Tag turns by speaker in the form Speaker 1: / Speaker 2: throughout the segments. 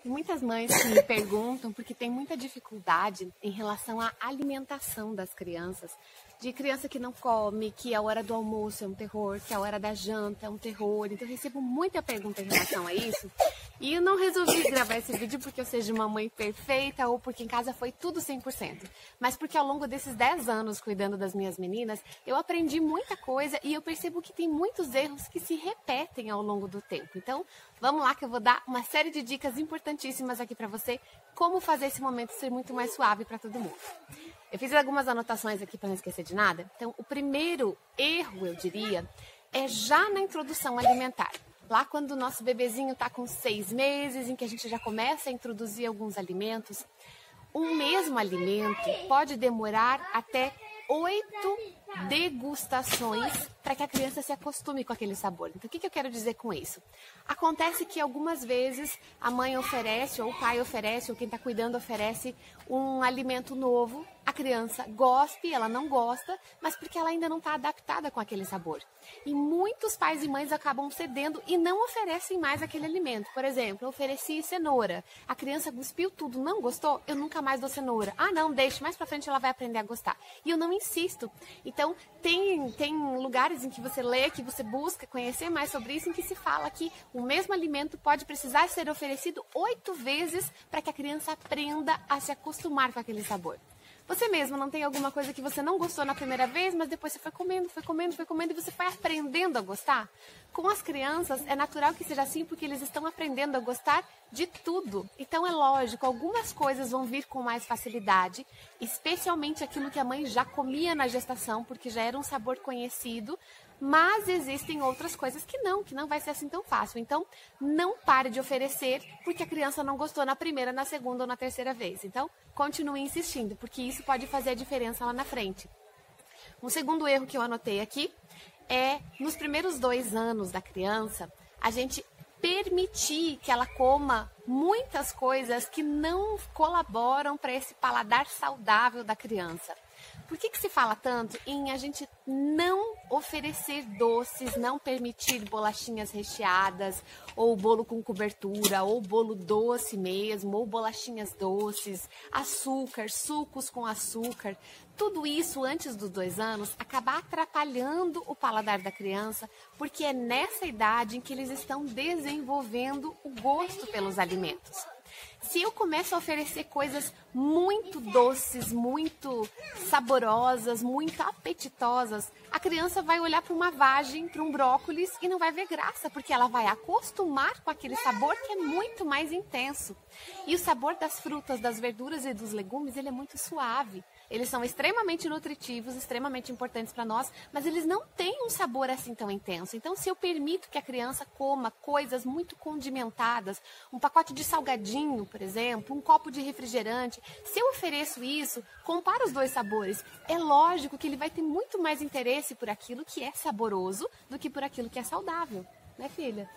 Speaker 1: Tem muitas mães que me perguntam porque tem muita dificuldade em relação à alimentação das crianças. De criança que não come, que a hora do almoço é um terror, que a hora da janta é um terror. Então eu recebo muita pergunta em relação a isso. E eu não resolvi gravar esse vídeo porque eu seja uma mãe perfeita ou porque em casa foi tudo 100%. Mas porque ao longo desses 10 anos cuidando das minhas meninas, eu aprendi muita coisa e eu percebo que tem muitos erros que se repetem ao longo do tempo. Então, vamos lá que eu vou dar uma série de dicas importantíssimas aqui para você, como fazer esse momento ser muito mais suave para todo mundo. Eu fiz algumas anotações aqui para não esquecer de nada. Então, o primeiro erro, eu diria, é já na introdução alimentar. Lá quando o nosso bebezinho está com 6 meses, em que a gente já começa a introduzir alguns alimentos, um mesmo alimento pode demorar até 8 degustações para que a criança se acostume com aquele sabor. Então, o que eu quero dizer com isso? Acontece que algumas vezes a mãe oferece, ou o pai oferece, ou quem está cuidando oferece um alimento novo, a criança gosta, ela não gosta, mas porque ela ainda não está adaptada com aquele sabor. E muitos pais e mães acabam cedendo e não oferecem mais aquele alimento. Por exemplo, eu ofereci cenoura, a criança cuspiu tudo, não gostou, eu nunca mais dou cenoura. Ah, não, deixe, mais pra frente ela vai aprender a gostar. E eu não insisto. Então, tem lugares em que você lê, que você busca conhecer mais sobre isso, em que se fala que o mesmo alimento pode precisar ser oferecido 8 vezes para que a criança aprenda a se acostumar com aquele sabor. Você mesmo não tem alguma coisa que você não gostou na primeira vez, mas depois você foi comendo e você foi aprendendo a gostar? Com as crianças é natural que seja assim porque eles estão aprendendo a gostar de tudo. Então é lógico, algumas coisas vão vir com mais facilidade, especialmente aquilo que a mãe já comia na gestação, porque já era um sabor conhecido, mas existem outras coisas que não vai ser assim tão fácil. Então, não pare de oferecer porque a criança não gostou na primeira, na segunda ou na terceira vez. Então, continue insistindo, porque isso pode fazer a diferença lá na frente. Um segundo erro que eu anotei aqui é, nos primeiros 2 anos da criança, a gente permitir que ela coma muitas coisas que não colaboram para esse paladar saudável da criança. Por que se fala tanto em a gente não oferecer doces, não permitir bolachinhas recheadas, ou bolo com cobertura, ou bolo doce mesmo, ou bolachinhas doces, açúcar, sucos com açúcar? Tudo isso antes dos 2 anos acaba atrapalhando o paladar da criança, porque é nessa idade em que eles estão desenvolvendo o gosto pelos alimentos. Se eu começo a oferecer coisas muito doces, muito saborosas, muito apetitosas, a criança vai olhar para uma vagem, para um brócolis e não vai ver graça, porque ela vai acostumar com aquele sabor que é muito mais intenso. E o sabor das frutas, das verduras e dos legumes, ele é muito suave. Eles são extremamente nutritivos, extremamente importantes para nós, mas eles não têm um sabor assim tão intenso. Então, se eu permito que a criança coma coisas muito condimentadas, um pacote de salgadinho, por exemplo, um copo de refrigerante, se eu ofereço isso, compara os 2 sabores. É lógico que ele vai ter muito mais interesse por aquilo que é saboroso do que por aquilo que é saudável, né, filha?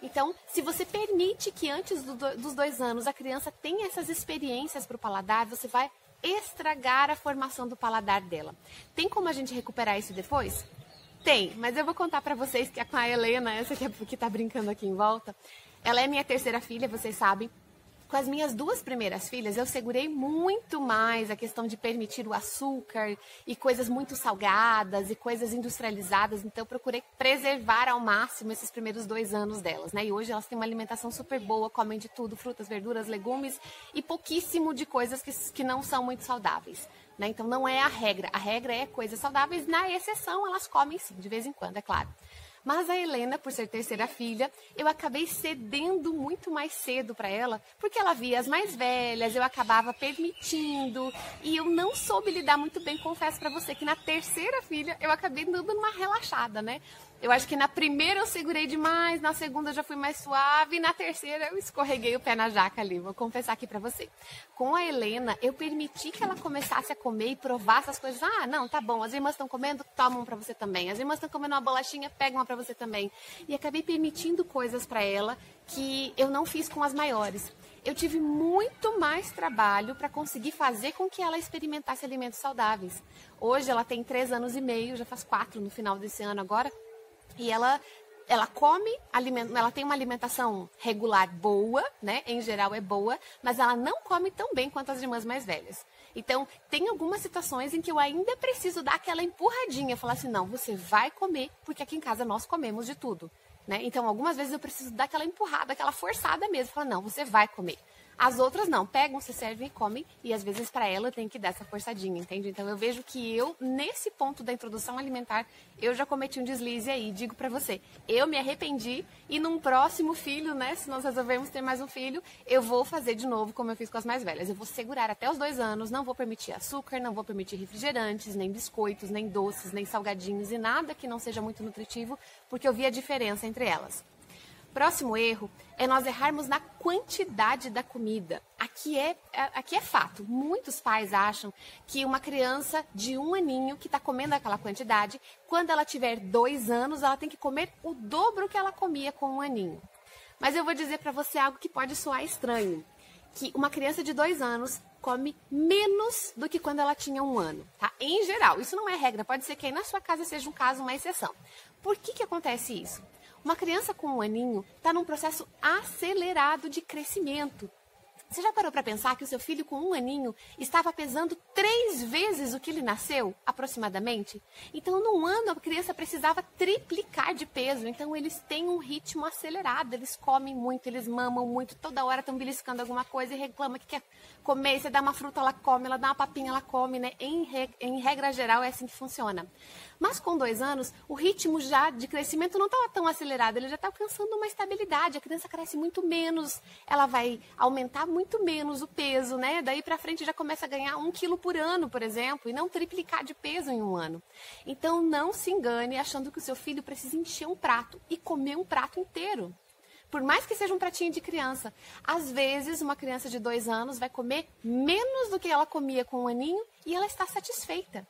Speaker 1: Então, se você permite que antes dos 2 anos a criança tenha essas experiências para o paladar, você vai estragar a formação do paladar dela. Tem como a gente recuperar isso depois? Tem, mas eu vou contar para vocês que com a Helena, essa que tá brincando aqui em volta, ela é minha terceira filha, vocês sabem. Com as minhas 2 primeiras filhas, eu segurei muito mais a questão de permitir o açúcar e coisas muito salgadas e coisas industrializadas. Então, eu procurei preservar ao máximo esses primeiros 2 anos delas, né? E hoje elas têm uma alimentação super boa, comem de tudo, frutas, verduras, legumes e pouquíssimo de coisas que não são muito saudáveis, né? Então, não é a regra é coisas saudáveis. Na exceção, elas comem sim, de vez em quando, é claro. Mas a Helena, por ser terceira filha, eu acabei cedendo muito mais cedo para ela, porque ela via as mais velhas, eu acabava permitindo, e eu não soube lidar muito bem, confesso para você, que na terceira filha eu acabei dando uma relaxada, né? Eu acho que na primeira eu segurei demais, na segunda eu já fui mais suave, e na terceira eu escorreguei o pé na jaca ali, vou confessar aqui pra você. Com a Helena, eu permiti que ela começasse a comer e provar essas coisas. Ah, não, tá bom, as irmãs estão comendo, toma uma pra você também. As irmãs estão comendo uma bolachinha, pega uma pra você também. E acabei permitindo coisas pra ela que eu não fiz com as maiores. Eu tive muito mais trabalho para conseguir fazer com que ela experimentasse alimentos saudáveis. Hoje ela tem 3 anos e meio, já faz 4 no final desse ano agora. E ela ela come, ela tem uma alimentação regular boa, né? Em geral é boa, mas ela não come tão bem quanto as irmãs mais velhas. Então, tem algumas situações em que eu ainda preciso dar aquela empurradinha, falar assim, não, você vai comer, porque aqui em casa nós comemos de tudo, né? Então, algumas vezes eu preciso dar aquela empurrada, aquela forçada mesmo, falar, não, você vai comer. As outras não, pegam, se servem e comem, e às vezes para ela eu tenho que dar essa forçadinha, entende? Então eu vejo que eu, nesse ponto da introdução alimentar, eu já cometi um deslize aí, digo para você, eu me arrependi e num próximo filho, né, se nós resolvermos ter mais um filho, eu vou fazer de novo como eu fiz com as mais velhas. Eu vou segurar até os 2 anos, não vou permitir açúcar, não vou permitir refrigerantes, nem biscoitos, nem doces, nem salgadinhos e nada que não seja muito nutritivo, porque eu vi a diferença entre elas. Próximo erro é nós errarmos na quantidade da comida. Aqui é fato. Muitos pais acham que uma criança de 1 aninho que está comendo aquela quantidade, quando ela tiver 2 anos, ela tem que comer o dobro que ela comia com 1 aninho. Mas eu vou dizer para você algo que pode soar estranho. Que uma criança de 2 anos come menos do que quando ela tinha 1 ano, tá? Em geral, isso não é regra. Pode ser que aí na sua casa seja um caso, uma exceção. Por que acontece isso? Uma criança com 1 aninho está num processo acelerado de crescimento. Você já parou para pensar que o seu filho com 1 aninho estava pesando 3 vezes o que ele nasceu, aproximadamente? Então, num ano, a criança precisava triplicar de peso. Então, eles têm um ritmo acelerado, eles comem muito, eles mamam muito, toda hora estão beliscando alguma coisa e reclama que quer comer. Você dá uma fruta, ela come, ela dá uma papinha, ela come, né? Em regra geral, é assim que funciona. Mas com 2 anos, o ritmo já de crescimento não estava tão acelerado, ele já está alcançando uma estabilidade, a criança cresce muito menos, ela vai aumentar muito menos o peso, né? Daí para frente já começa a ganhar 1 quilo por ano, por exemplo, e não triplicar de peso em 1 ano. Então não se engane achando que o seu filho precisa encher um prato e comer um prato inteiro. Por mais que seja um pratinho de criança, às vezes uma criança de 2 anos vai comer menos do que ela comia com 1 aninho e ela está satisfeita.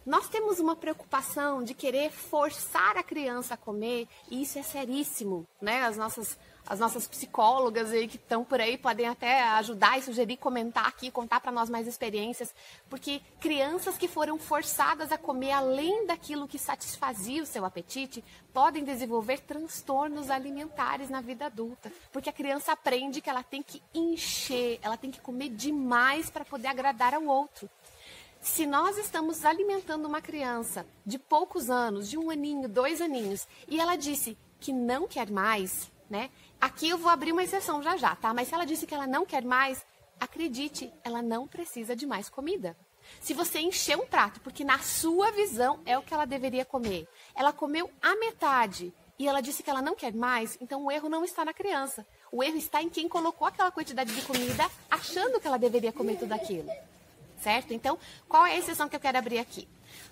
Speaker 1: Nós temos uma preocupação de querer forçar a criança a comer, e isso é seríssimo, né? As nossas psicólogas aí que estão por aí podem até ajudar e sugerir, comentar aqui, contar para nós mais experiências, porque crianças que foram forçadas a comer além daquilo que satisfazia o seu apetite podem desenvolver transtornos alimentares na vida adulta, porque a criança aprende que ela tem que encher, ela tem que comer demais para poder agradar ao outro. Se nós estamos alimentando uma criança de poucos anos, de 1 aninho, 2 aninhos, e ela disse que não quer mais, né? Aqui eu vou abrir uma exceção já, tá? Mas se ela disse que ela não quer mais, acredite, ela não precisa de mais comida. Se você encher um prato, porque na sua visão é o que ela deveria comer, ela comeu a metade e ela disse que ela não quer mais, então o erro não está na criança. O erro está em quem colocou aquela quantidade de comida achando que ela deveria comer tudo aquilo. Certo? Então, qual é a exceção que eu quero abrir aqui?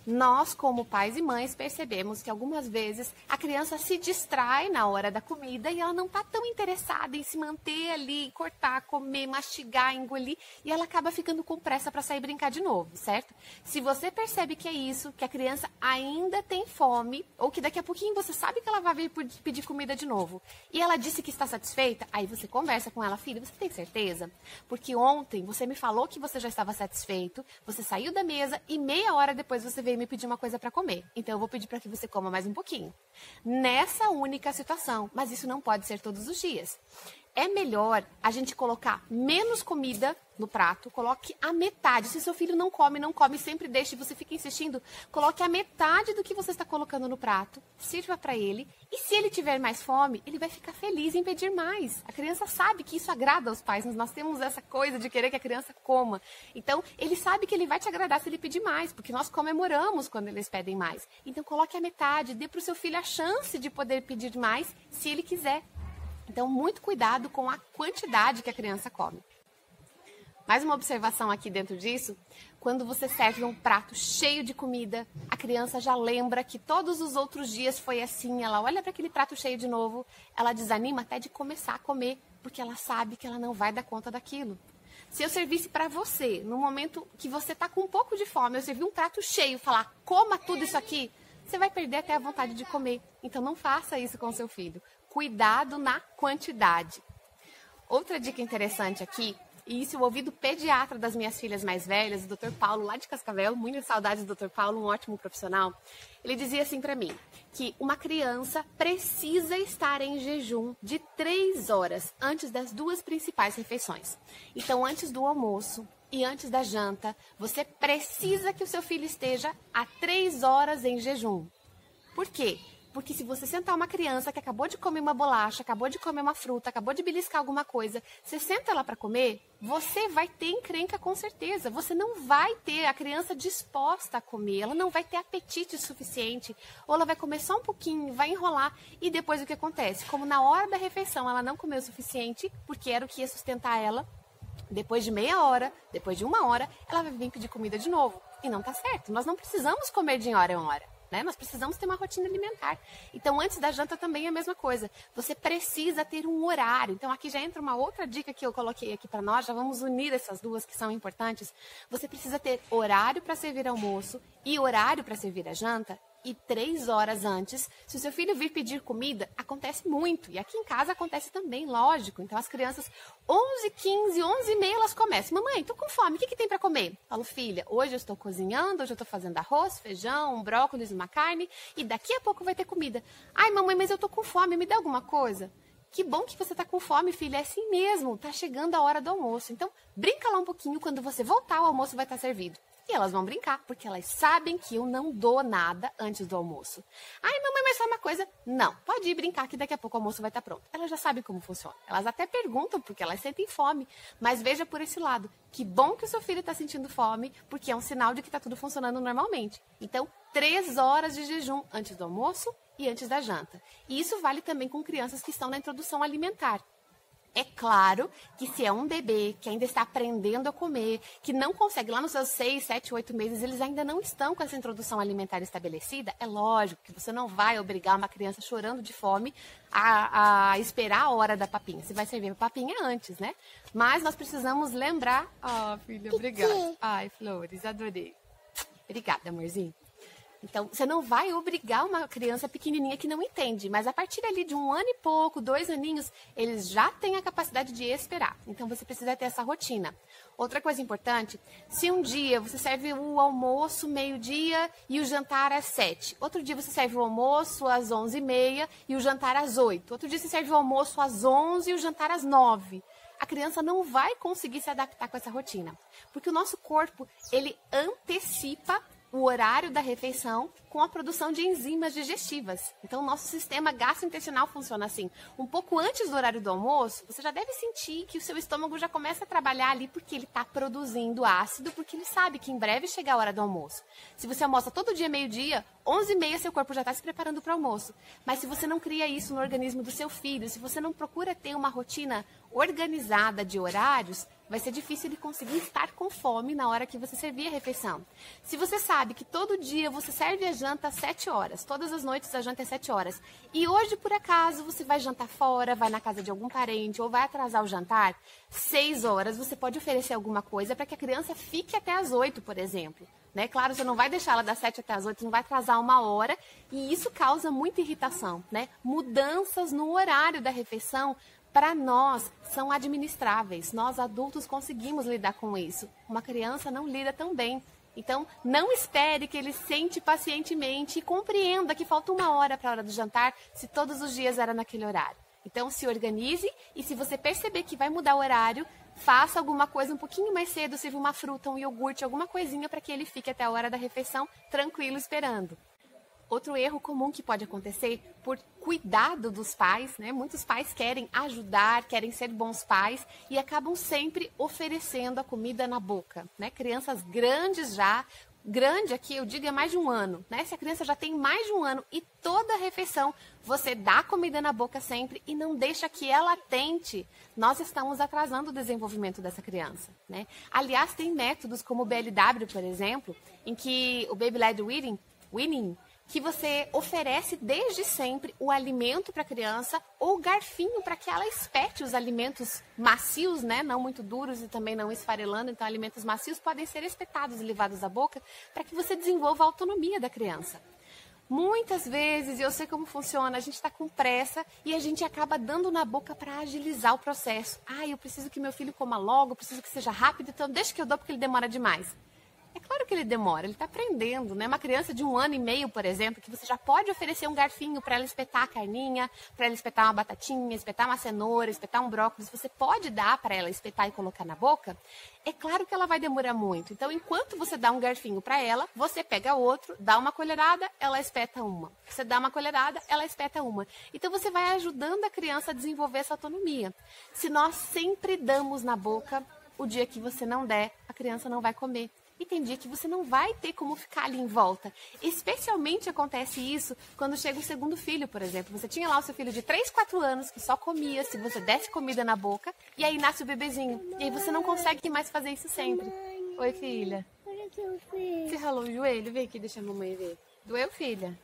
Speaker 1: Nós, como pais e mães, percebemos que algumas vezes a criança se distrai na hora da comida e ela não está tão interessada em se manter ali, cortar, comer, mastigar, engolir, e ela acaba ficando com pressa para sair brincar de novo, certo? Se você percebe que é isso, que a criança ainda tem fome, ou que daqui a pouquinho você sabe que ela vai vir pedir comida de novo, e ela disse que está satisfeita, aí você conversa com ela, filha, você tem certeza? Porque ontem você me falou que você já estava satisfeito, você saiu da mesa e meia hora depois você veio me pedir uma coisa para comer. Então eu vou pedir para que você coma mais um pouquinho. Nessa única situação, mas isso não pode ser todos os dias. É melhor a gente colocar menos comida no prato, coloque a metade. Se seu filho não come, sempre deixe e você fica insistindo, coloque a metade do que você está colocando no prato, sirva para ele, e se ele tiver mais fome, ele vai ficar feliz em pedir mais. A criança sabe que isso agrada aos pais, nós temos essa coisa de querer que a criança coma. Então, ele sabe que ele vai te agradar se ele pedir mais, porque nós comemoramos quando eles pedem mais. Então, coloque a metade, dê para o seu filho a chance de poder pedir mais, se ele quiser. Então, muito cuidado com a quantidade que a criança come. Mais uma observação aqui dentro disso, quando você serve um prato cheio de comida, a criança já lembra que todos os outros dias foi assim, ela olha para aquele prato cheio de novo, ela desanima até de começar a comer, porque ela sabe que ela não vai dar conta daquilo. Se eu servisse para você, no momento que você está com um pouco de fome, eu servi um prato cheio, falar, coma tudo isso aqui, você vai perder até a vontade de comer. Então não faça isso com seu filho. Cuidado na quantidade. Outra dica interessante aqui E isso eu ouvi do pediatra das minhas filhas mais velhas, o Dr. Paulo, lá de Cascavel, muitas saudades do Dr. Paulo, um ótimo profissional. Ele dizia assim para mim, que uma criança precisa estar em jejum de 3 horas antes das 2 principais refeições. Então, antes do almoço e antes da janta, você precisa que o seu filho esteja há 3 horas em jejum. Por quê? Porque se você sentar uma criança que acabou de comer uma bolacha, acabou de comer uma fruta, acabou de beliscar alguma coisa, você senta ela para comer, você vai ter encrenca com certeza. Você não vai ter a criança disposta a comer, ela não vai ter apetite suficiente, ou ela vai comer só um pouquinho, vai enrolar, e depois o que acontece? Como na hora da refeição ela não comeu o suficiente, porque era o que ia sustentar ela, depois de meia hora, depois de 1 hora, ela vai vir pedir comida de novo. E não tá certo, nós não precisamos comer de hora em hora. Né? Nós precisamos ter uma rotina alimentar. Então, antes da janta também é a mesma coisa. Você precisa ter um horário. Então, aqui já entra uma outra dica que eu coloquei aqui para nós. Já vamos unir essas duas que são importantes. Você precisa ter horário para servir almoço e horário para servir a janta. E 3 horas antes, se o seu filho vir pedir comida, acontece muito. E aqui em casa acontece também, lógico. Então, as crianças, 11h15, 11h30, elas começam. Mamãe, tô com fome, o que tem para comer? Falo, filha, hoje eu estou cozinhando, hoje eu estou fazendo arroz, feijão, um brócolis, uma carne. E daqui a pouco vai ter comida. Ai, mamãe, mas eu tô com fome, me dá alguma coisa? Que bom que você tá com fome, filha. É assim mesmo, tá chegando a hora do almoço. Então, brinca lá um pouquinho, quando você voltar, o almoço vai estar servido. E elas vão brincar, porque elas sabem que eu não dou nada antes do almoço. Ai, mamãe, mas só uma coisa. Não, pode ir brincar que daqui a pouco o almoço vai estar pronto. Elas já sabem como funciona. Elas até perguntam, porque elas sentem fome. Mas veja por esse lado. Que bom que o seu filho está sentindo fome, porque é um sinal de que está tudo funcionando normalmente. Então, 3 horas de jejum antes do almoço e antes da janta. E isso vale também com crianças que estão na introdução alimentar. É claro que se é um bebê que ainda está aprendendo a comer, que não consegue, lá nos seus 6, 7, 8 meses, eles ainda não estão com essa introdução alimentar estabelecida, é lógico que você não vai obrigar uma criança chorando de fome a esperar a hora da papinha. Você vai servir a papinha antes, né? Mas nós precisamos lembrar... Ah, filha, obrigada. Ai, Flores, adorei. Obrigada, amorzinho. Então, você não vai obrigar uma criança pequenininha que não entende, mas a partir ali de 1 ano e pouco, 2 aninhos, eles já têm a capacidade de esperar. Então, você precisa ter essa rotina. Outra coisa importante, se um dia você serve o almoço meio-dia e o jantar às 7, outro dia você serve o almoço às 11h30 e o jantar às 8, outro dia você serve o almoço às 11 e o jantar às 9, a criança não vai conseguir se adaptar com essa rotina, porque o nosso corpo, ele antecipa o horário da refeição com a produção de enzimas digestivas. Então, o nosso sistema gastrointestinal funciona assim. Um pouco antes do horário do almoço, você já deve sentir que o seu estômago já começa a trabalhar ali porque ele está produzindo ácido, porque ele sabe que em breve chega a hora do almoço. Se você almoça todo dia meio-dia, 11h30 seu corpo já está se preparando para o almoço. Mas se você não cria isso no organismo do seu filho, se você não procura ter uma rotina organizada de horários, vai ser difícil ele conseguir estar com fome na hora que você servir a refeição. Se você sabe que todo dia você serve a janta às 7 horas, todas as noites a janta é 7 horas, e hoje, por acaso, você vai jantar fora, vai na casa de algum parente ou vai atrasar o jantar, 6 horas você pode oferecer alguma coisa para que a criança fique até às 8, por exemplo. Né? Claro, você não vai deixar ela das 7 até as 8, não vai atrasar 1 hora, e isso causa muita irritação. Né? Mudanças no horário da refeição, para nós, são administráveis. Nós, adultos, conseguimos lidar com isso. Uma criança não lida tão bem. Então, não espere que ele sente pacientemente e compreenda que falta 1 hora para a hora do jantar, se todos os dias era naquele horário. Então, se organize e se você perceber que vai mudar o horário, faça alguma coisa um pouquinho mais cedo, sirva uma fruta, um iogurte, alguma coisinha para que ele fique até a hora da refeição tranquilo esperando. Outro erro comum que pode acontecer por cuidado dos pais, né? Muitos pais querem ajudar, querem ser bons pais e acabam sempre oferecendo a comida na boca, né? Crianças grandes já, grande aqui eu digo é mais de 1 ano, né? Se a criança já tem mais de 1 ano e toda refeição você dá comida na boca sempre e não deixa que ela tente, nós estamos atrasando o desenvolvimento dessa criança, né? Aliás, tem métodos como o BLW, por exemplo, em que o Baby Led Weaning, que você oferece desde sempre o alimento para a criança ou garfinho para que ela espete os alimentos macios, né? Não muito duros e também não esfarelando. Então, alimentos macios podem ser espetados e levados à boca para que você desenvolva a autonomia da criança. Muitas vezes, eu sei como funciona, a gente está com pressa e a gente acaba dando na boca para agilizar o processo. Eu preciso que meu filho coma logo, eu preciso que seja rápido, então deixa que eu dou porque ele demora demais. É claro que ele demora, ele está aprendendo, né? Uma criança de 1 ano e meio, por exemplo, que você já pode oferecer um garfinho para ela espetar a carninha, para ela espetar uma batatinha, espetar uma cenoura, espetar um brócolis, você pode dar para ela espetar e colocar na boca. É claro que ela vai demorar muito. Então, enquanto você dá um garfinho para ela, você pega outro, dá uma colherada, ela espeta uma. Você dá uma colherada, ela espeta uma. Então, você vai ajudando a criança a desenvolver essa autonomia. Se nós sempre damos na boca, o dia que você não der, a criança não vai comer. E tem dia que você não vai ter como ficar ali em volta. Especialmente acontece isso quando chega o segundo filho, por exemplo. Você tinha lá o seu filho de 3, 4 anos que só comia se você desse comida na boca. E aí nasce o bebezinho. E aí você não consegue mais fazer isso sempre. Oi, filha. Você ralou o joelho? Vem aqui, deixa a mamãe ver. Doeu, filha?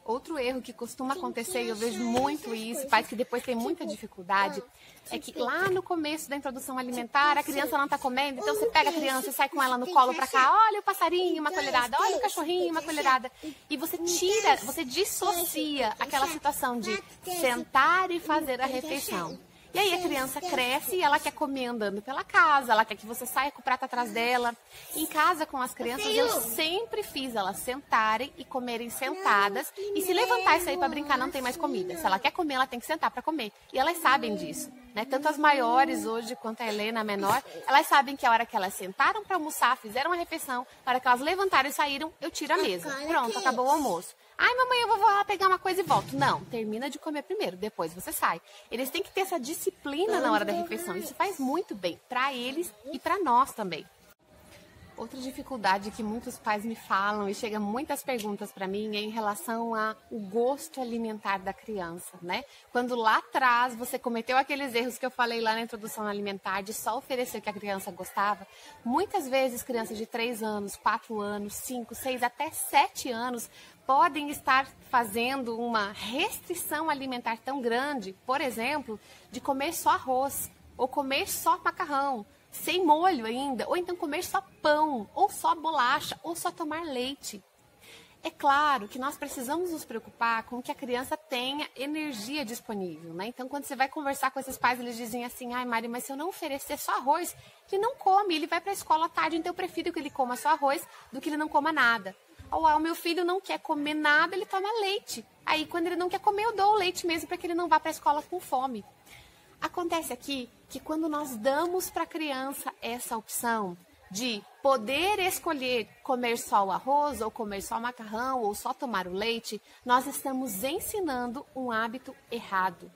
Speaker 1: Outro erro que costuma acontecer, e eu vejo muito isso, pais que depois têm muita dificuldade, é que lá no começo da introdução alimentar, a criança não está comendo, então você pega a criança e sai com ela no colo para cá, olha o passarinho, uma colherada, olha o cachorrinho, uma colherada. E você tira, você dissocia aquela situação de sentar e fazer a refeição. E aí a criança cresce e ela quer comer andando pela casa, ela quer que você saia com o prato atrás dela. Em casa com as crianças eu sempre fiz elas sentarem e comerem sentadas. E se levantar e sair para brincar não tem mais comida. Se ela quer comer, ela tem que sentar para comer. E elas sabem disso, né? Tanto as maiores hoje quanto a Helena, a menor, elas sabem que a hora que elas sentaram para almoçar, fizeram uma refeição, a hora que elas levantaram e saíram, eu tiro a mesa. Pronto, acabou o almoço. Ai, mamãe, eu vou lá pegar uma coisa e volto. Não, termina de comer primeiro, depois você sai. Eles têm que ter essa disciplina na hora da refeição. Isso faz muito bem para eles e para nós também. Outra dificuldade que muitos pais me falam e chega muitas perguntas para mim é em relação ao gosto alimentar da criança, né? Quando lá atrás você cometeu aqueles erros que eu falei lá na introdução alimentar de só oferecer o que a criança gostava, muitas vezes crianças de 3 anos, 4 anos, 5, 6, até 7 anos podem estar fazendo uma restrição alimentar tão grande, por exemplo, de comer só arroz ou comer só macarrão, sem molho ainda, ou então comer só pão, ou só bolacha, ou só tomar leite. É claro que nós precisamos nos preocupar com que a criança tenha energia disponível, né? Então, quando você vai conversar com esses pais, eles dizem assim, ai, Mari, mas se eu não oferecer só arroz, ele não come, ele vai para a escola à tarde, então eu prefiro que ele coma só arroz do que ele não coma nada. Ou o meu filho não quer comer nada, ele toma leite. Aí, quando ele não quer comer, eu dou o leite mesmo para que ele não vá para a escola com fome. Acontece aqui que quando nós damos para a criança essa opção de poder escolher comer só o arroz, ou comer só o macarrão, ou só tomar o leite, nós estamos ensinando um hábito errado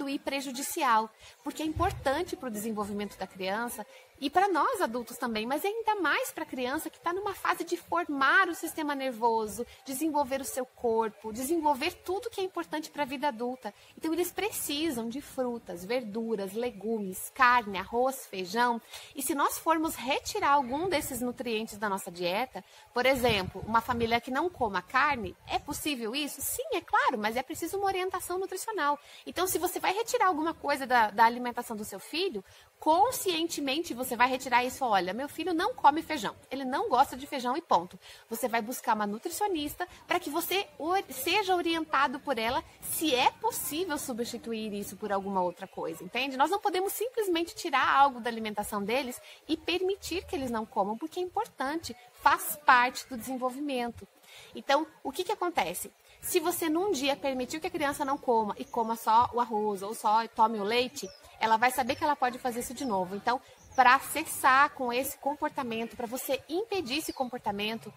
Speaker 1: e prejudicial, porque é importante para o desenvolvimento da criança e para nós adultos também, mas ainda mais para a criança que está numa fase de formar o sistema nervoso, desenvolver o seu corpo, desenvolver tudo que é importante para a vida adulta. Então eles precisam de frutas, verduras, legumes, carne, arroz, feijão. E se nós formos retirar algum desses nutrientes da nossa dieta, por exemplo, uma família que não coma carne, é possível isso? Sim, é claro, mas é preciso uma orientação nutricional. Então, se você vai retirar alguma coisa da alimentação do seu filho, conscientemente você vai retirar isso. Olha, meu filho não come feijão, ele não gosta de feijão e ponto. Você vai buscar uma nutricionista para que você seja orientado por ela se é possível substituir isso por alguma outra coisa, entende? Nós não podemos simplesmente tirar algo da alimentação deles e permitir que eles não comam, porque é importante, faz parte do desenvolvimento. Então, o que acontece? Se você num dia permitir que a criança não coma e coma só o arroz ou só tome o leite, ela vai saber que ela pode fazer isso de novo. Então, para cessar com esse comportamento, para você impedir esse comportamento,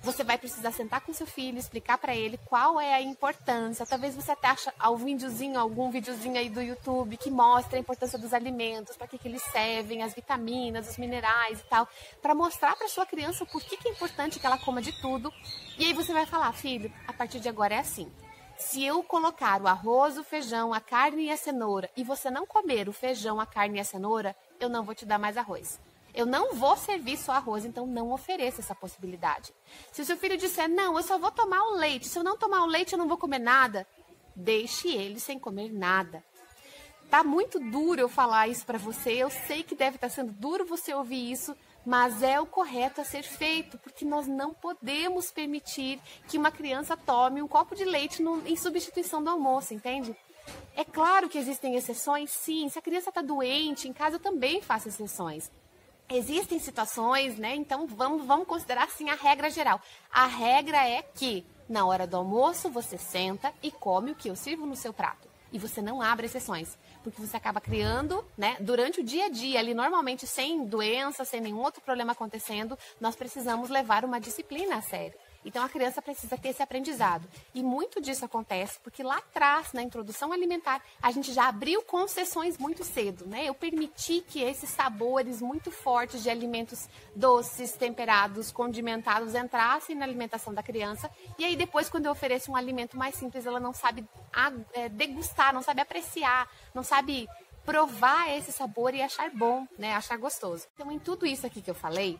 Speaker 1: você vai precisar sentar com seu filho, explicar para ele qual é a importância. Talvez você até ache algum videozinho aí do YouTube que mostra a importância dos alimentos, para que eles servem, as vitaminas, os minerais e tal, para mostrar para sua criança o porquê que é importante que ela coma de tudo. E aí você vai falar, filho, a partir de agora é assim. Se eu colocar o arroz, o feijão, a carne e a cenoura, e você não comer o feijão, a carne e a cenoura, eu não vou te dar mais arroz. Eu não vou servir só arroz, então não ofereça essa possibilidade. Se o seu filho disser, não, eu só vou tomar o leite, se eu não tomar o leite eu não vou comer nada, deixe ele sem comer nada. Tá muito duro eu falar isso para você, eu sei que deve estar sendo duro você ouvir isso, mas é o correto a ser feito, porque nós não podemos permitir que uma criança tome um copo de leite em substituição do almoço, entende? É claro que existem exceções, sim. Se a criança está doente, em casa eu também faço exceções. Existem situações, né? Então vamos considerar assim a regra geral. A regra é que na hora do almoço você senta e come o que eu sirvo no seu prato. E você não abre exceções, porque você acaba criando, né, durante o dia a dia, ali normalmente sem doença, sem nenhum outro problema acontecendo, nós precisamos levar uma disciplina a sério. Então a criança precisa ter esse aprendizado. E muito disso acontece porque lá atrás, na introdução alimentar, a gente já abriu concessões muito cedo, né? Eu permiti que esses sabores muito fortes de alimentos doces, temperados, condimentados entrassem na alimentação da criança. E aí depois, quando eu ofereço um alimento mais simples, ela não sabe degustar, não sabe apreciar, não sabe provar esse sabor e achar bom, né? Achar gostoso. Então, em tudo isso aqui que eu falei,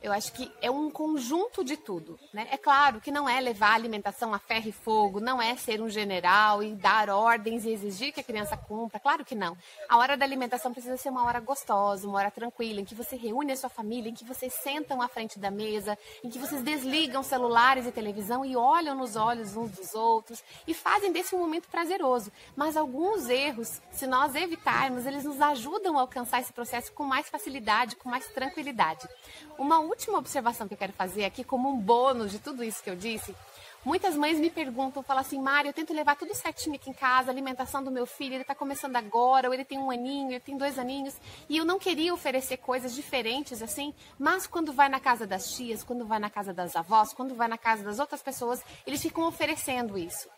Speaker 1: eu acho que é um conjunto de tudo, né? É claro que não é levar a alimentação a ferro e fogo, não é ser um general e dar ordens e exigir que a criança cumpra, claro que não. A hora da alimentação precisa ser uma hora gostosa, uma hora tranquila, em que você reúne a sua família, em que vocês sentam à frente da mesa, em que vocês desligam celulares e televisão e olham nos olhos uns dos outros e fazem desse um momento prazeroso. Mas alguns erros, se nós evitarmos, eles nos ajudam a alcançar esse processo com mais facilidade, com mais tranquilidade. Uma última observação que eu quero fazer aqui, como um bônus de tudo isso que eu disse, muitas mães me perguntam, falam assim, Mari, eu tento levar tudo certinho aqui em casa, a alimentação do meu filho, ele está começando agora, ou ele tem 1 aninho, ele tem 2 aninhos, e eu não queria oferecer coisas diferentes assim, mas quando vai na casa das tias, quando vai na casa das avós, quando vai na casa das outras pessoas, eles ficam oferecendo isso.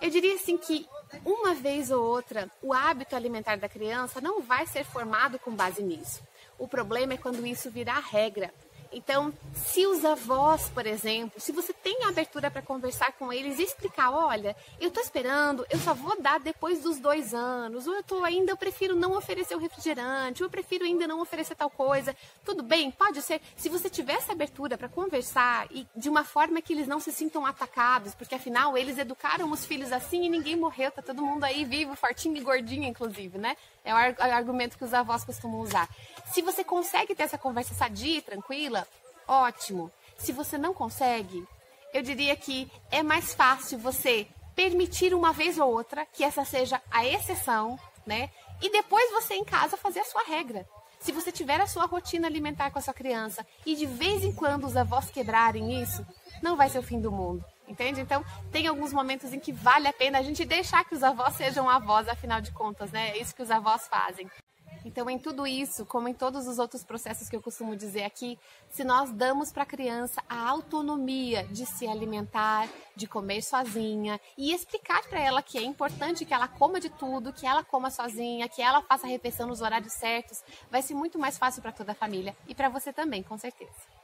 Speaker 1: Eu diria assim que uma vez ou outra, o hábito alimentar da criança não vai ser formado com base nisso. O problema é quando isso virar regra. Então, se os avós, por exemplo, se você tem abertura para conversar com eles e explicar, olha, eu estou esperando, eu só vou dar depois dos 2 anos, ou eu prefiro não oferecer o refrigerante, ou eu prefiro ainda não oferecer tal coisa, tudo bem, pode ser. Se você tiver essa abertura para conversar e de uma forma que eles não se sintam atacados, porque afinal eles educaram os filhos assim e ninguém morreu, tá todo mundo aí vivo, fortinho e gordinho, inclusive, né? É o argumento que os avós costumam usar. Se você consegue ter essa conversa sadia e tranquila, ótimo. Se você não consegue, eu diria que é mais fácil você permitir uma vez ou outra que essa seja a exceção, né? E depois você em casa fazer a sua regra. Se você tiver a sua rotina alimentar com a sua criança e de vez em quando os avós quebrarem isso, não vai ser o fim do mundo. Entende? Então, tem alguns momentos em que vale a pena a gente deixar que os avós sejam avós, afinal de contas, né? É isso que os avós fazem. Então, em tudo isso, como em todos os outros processos que eu costumo dizer aqui, se nós damos para a criança a autonomia de se alimentar, de comer sozinha e explicar para ela que é importante que ela coma de tudo, que ela coma sozinha, que ela faça a refeição nos horários certos, vai ser muito mais fácil para toda a família e para você também, com certeza.